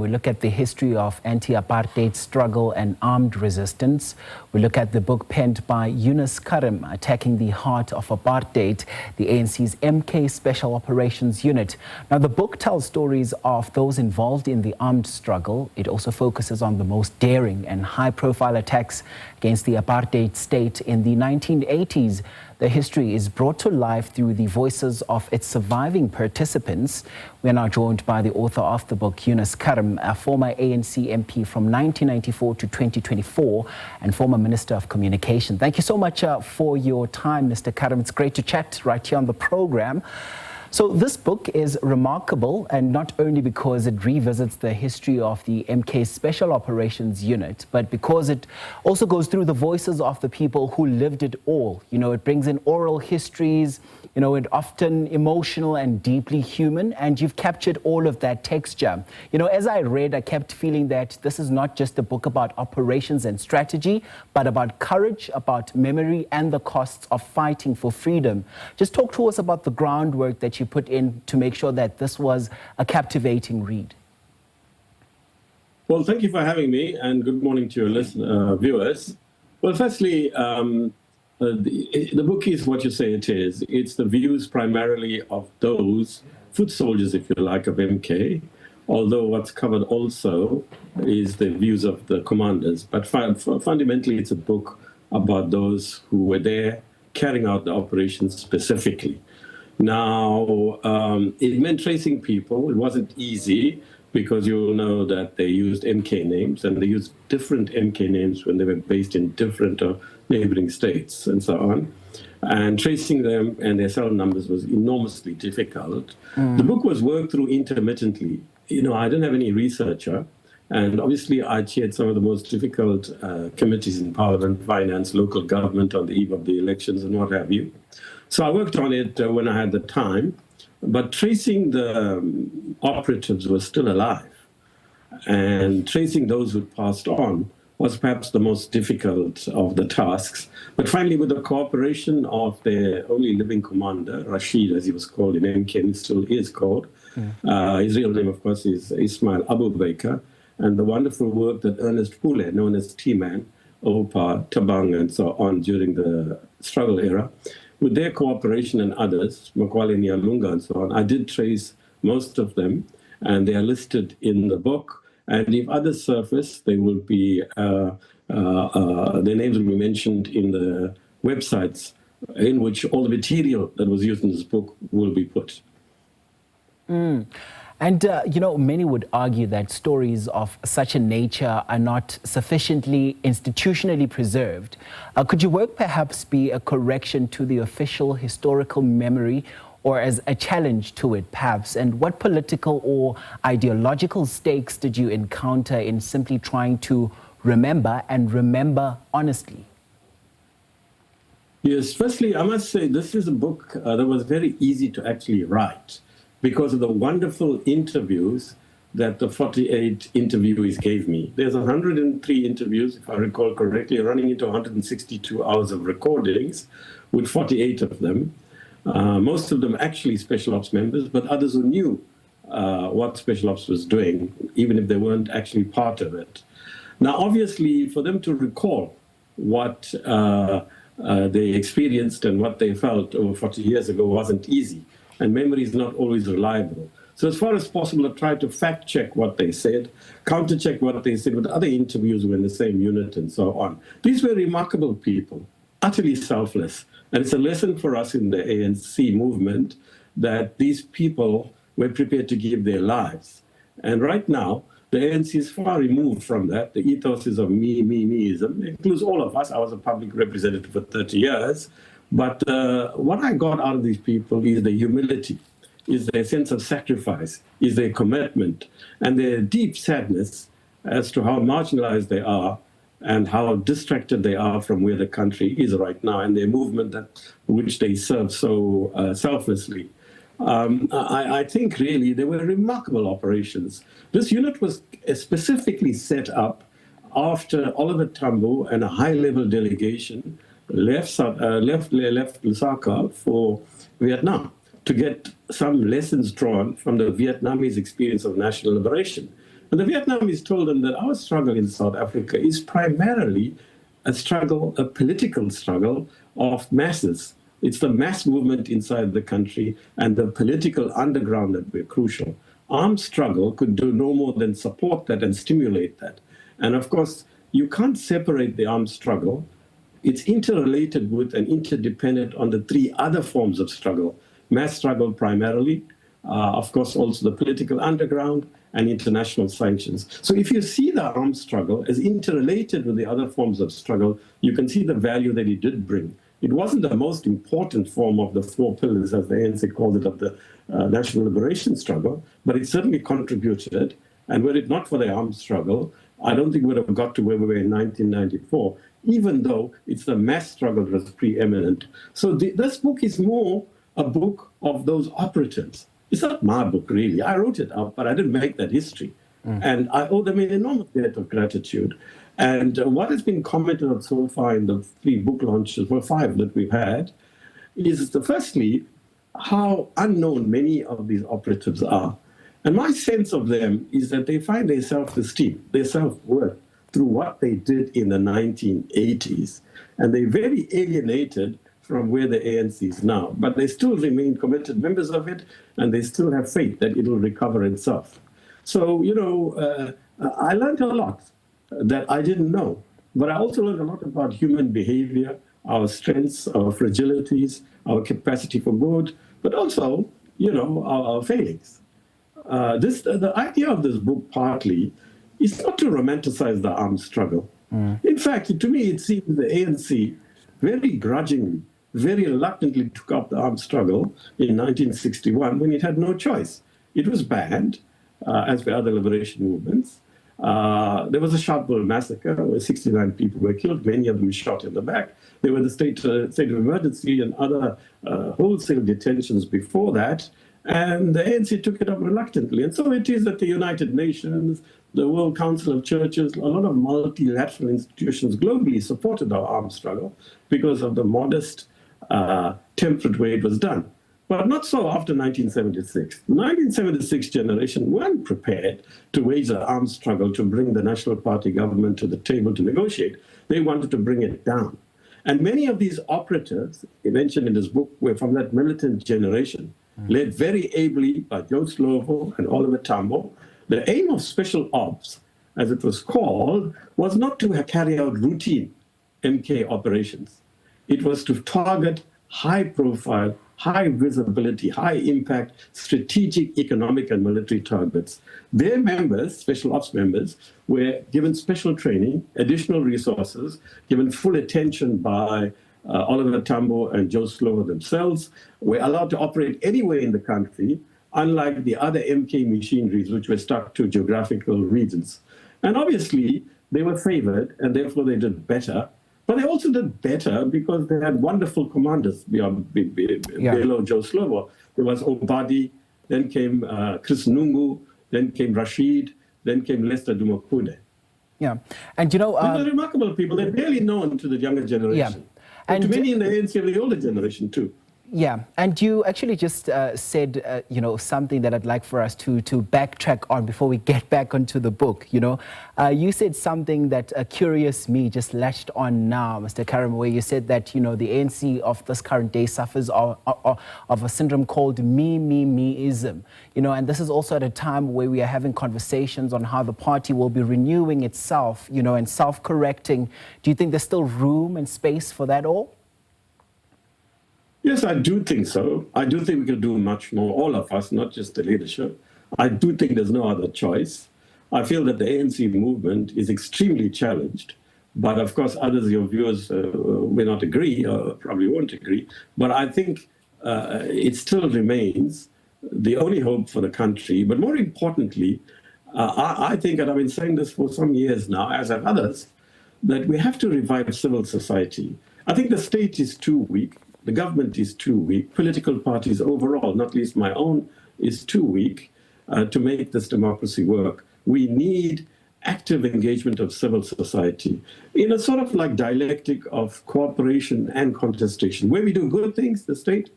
we look at the history of anti-apartheid struggle and armed resistance. We look at the book penned by Yunus Carrim, Attacking the Heart of Apartheid, the ANC's MK Special Operations Unit. Now, the book tells stories of those involved in the armed struggle. It also focuses on the most daring and high-profile attacks against the apartheid state in the 1980s. The history is brought to life through the voices of its surviving participants. We are now joined by the author of the book, Yunus Carrim, a former ANC MP from 1994 to 2024 and former Minister of Communication. Thank you so much for your time, Mr. Carrim. It's great to chat right here on the program. So this book is remarkable, and not only because it revisits the history of the MK Special Operations Unit, but because it also goes through the voices of the people who lived it all. You know, it brings in oral histories, you know, it often emotional and deeply human, and you've captured all of that texture. You know, as I read, I kept feeling that this is not just a book about operations and strategy, but about courage, about memory, and the costs of fighting for freedom. Just talk to us about the groundwork that you put in to make sure that this was a captivating read. Well, thank you for having me, and good morning to your viewers. Well, firstly, the book is what you say it is. It's the views primarily of those foot soldiers, if you like, of MK, although what's covered also is the views of the commanders. But fundamentally, it's a book about those who were there carrying out the operations specifically. Now, it meant tracing people. It wasn't easy because you'll know that they used MK names, and they used different MK names when they were based in different neighboring states and so on. And tracing them and their cell numbers was enormously difficult. The book was worked through intermittently. You know, I didn't have any researcher, and obviously I chaired some of the most difficult committees in Parliament, Finance, local government on the eve of the elections and what have you. So I worked on it when I had the time, but tracing the operatives was still alive, and tracing those who passed on was perhaps the most difficult of the tasks. But finally, with the cooperation of the only living commander, Rashid, as he was called in MK, and still is called, his real name, of course, is Ismail Abu Baker, and the wonderful work that Ernest Pule, known as T-Man, Opa, Tabang, and so on during the struggle era, with their cooperation and others, Makwale Nyalunga and so on, I did trace most of them, and they are listed in the book. And if others surface, they will be, their names will be mentioned in the websites in which all the material that was used in this book will be put. And, you know, many would argue that stories of such a nature are not sufficiently institutionally preserved. Could your work perhaps be a correction to the official historical memory, or as a challenge to it, perhaps? And what political or ideological stakes did you encounter in simply trying to remember and remember honestly? Yes, firstly, I must say this is a book that was very easy to actually write, because of the wonderful interviews that the 48 interviewees gave me. There's 103 interviews, if I recall correctly, running into 162 hours of recordings with 48 of them. Most of them actually special ops members, but others who knew what special ops was doing, even if they weren't actually part of it. Now, obviously, for them to recall what they experienced and what they felt over 40 years ago wasn't easy. And memory is not always reliable. So as far as possible, I tried to fact-check what they said, counter-check what they said with other interviews who were in the same unit and so on. These were remarkable people, utterly selfless. And it's a lesson for us in the ANC movement that these people were prepared to give their lives. And right now, the ANC is far removed from that. The ethos is of me-ism. It includes all of us. I was a public representative for 30 years. But what I got out of these people is the humility, is their sense of sacrifice, is their commitment, and their deep sadness as to how marginalized they are and how distracted they are from where the country is right now and their movement which they serve so selflessly. I think really they were remarkable operations. This unit was specifically set up after Oliver Tambo and a high-level delegation left Lusaka for Vietnam to get some lessons drawn from the Vietnamese experience of national liberation. But the Vietnamese told them that our struggle in South Africa is primarily a political struggle of masses. It's the mass movement inside the country and the political underground that were crucial. Armed struggle could do no more than support that and stimulate that. And of course, you can't separate the armed struggle. It's interrelated with and interdependent on the three other forms of struggle. Mass struggle primarily, of course also the political underground, and international sanctions. So if you see the armed struggle as interrelated with the other forms of struggle, you can see the value that it did bring. It wasn't the most important form of the four pillars, as the ANC called it, of the national liberation struggle, but it certainly contributed. And were it not for the armed struggle, I don't think we would have got to where we were in 1994, even though it's the mass struggle that was preeminent. So this book is more a book of those operatives. It's not my book, really. I wrote it up, but I didn't make that history. And I owe them an enormous debt of gratitude. And what has been commented on so far in the 3 book launches, well, 5 that we've had, is firstly, how unknown many of these operatives are. And my sense of them is that they find their self-esteem, their self-worth, through what they did in the 1980s. And they're very alienated from where the ANC is now. But they still remain committed members of it, and they still have faith that it will recover itself. So, you know, I learned a lot that I didn't know. But I also learned a lot about human behavior, our strengths, our fragilities, our capacity for good, but also, you know, our failings. The idea of this book partly is not to romanticize the armed struggle. In fact, to me, it seems the ANC very grudgingly, very reluctantly took up the armed struggle in 1961 when it had no choice. It was banned, as were other liberation movements. There was a Sharpeville massacre where 69 people were killed, many of them shot in the back. There were the state of emergency and other wholesale detentions before that. And the ANC took it up reluctantly. And so it is that the United Nations, the World Council of Churches, a lot of multilateral institutions globally supported our armed struggle because of the modest, temperate way it was done. But not so after 1976. The 1976 generation weren't prepared to wage an armed struggle to bring the National Party government to the table to negotiate. They wanted to bring it down. And many of these operatives, mentioned in this book, were from that militant generation, led very ably by Joe Slovo and Oliver Tambo. The aim of Special Ops, as it was called, was not to carry out routine MK operations. It was to target high-profile, high-visibility, high-impact, strategic, economic, and military targets. Their members, Special Ops members, were given special training, additional resources, given full attention by Oliver Tambo and Joe Slovo themselves, were allowed to operate anywhere in the country, unlike the other MK machineries, which were stuck to geographical regions. And obviously, they were favored, and therefore they did better. But they also did better because they had wonderful commanders below Joe Slovo. There was Obadi, then came Chris Nungu, then came Rashid, then came Lester Dumakude. Yeah, and you know... These are remarkable people. They're barely known to the younger generation. Yeah. And to many in the ANC of the older generation, too. Yeah, and you actually just said, you know, something that I'd like for us to backtrack on before we get back onto the book, you know. You said something that curious me just latched on now, Mr. Carrim, where you said that, you know, the ANC of this current day suffers of a syndrome called me-ism, you know, and this is also at a time where we are having conversations on how the party will be renewing itself, you know, and self-correcting. Do you think there's still room and space for that all? Yes, I do think so. I do think we can do much more, all of us, not just the leadership. I do think there's no other choice. I feel that the ANC movement is extremely challenged. But of course, others, your viewers, may not agree, or probably won't agree. But I think it still remains the only hope for the country. But more importantly, I think, and I've been saying this for some years now, as have others, that we have to revive civil society. I think the state is too weak. The government is too weak. Political parties overall, not least my own, is too weak to make this democracy work. We need active engagement of civil society in a sort of like dialectic of cooperation and contestation. Where we do good things, the state,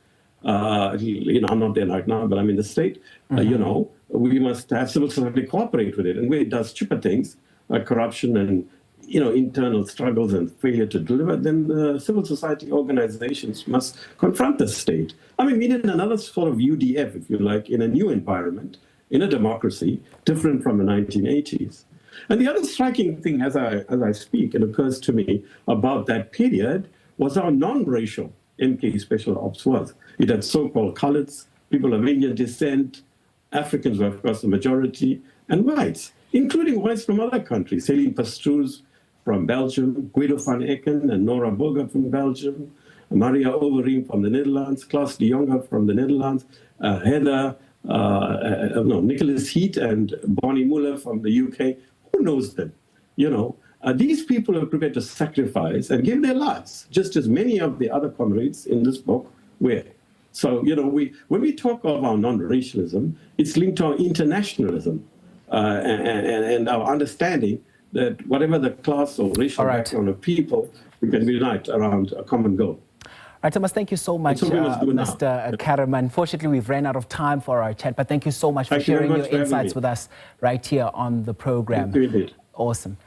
you know, I'm not there right now, but I'm in the state, you know, we must have civil society cooperate with it. And where it does stupid things, like corruption and internal struggles and failure to deliver, then civil society organizations must confront the state. I mean, we need another sort of UDF, if you like, in a new environment, in a democracy, different from the 1980s. And the other striking thing, as I speak, it occurs to me about that period, was how non-racial MK Special Ops was. It had so-called coloreds, people of Indian descent, Africans were, of course, the majority, and whites, including whites from other countries. Celine Pastoors from Belgium, Guido van Ecken and Nora Boga from Belgium, Maria Overeem from the Netherlands, Klaas de Jonge from the Netherlands, Nicholas Heat and Bonnie Muller from the UK. Who knows them? These people are prepared to sacrifice and give their lives, just as many of the other comrades in this book were. So, when we talk of our non-racialism, it's linked to our internationalism and our understanding that whatever the class or racial background of people, we can unite around a common goal. All right, Thomas, thank you so much, Mr. Carrim. Unfortunately, we've ran out of time for our chat, but thank you so much for sharing your insights with us right here on the program. Thank you indeed. Awesome.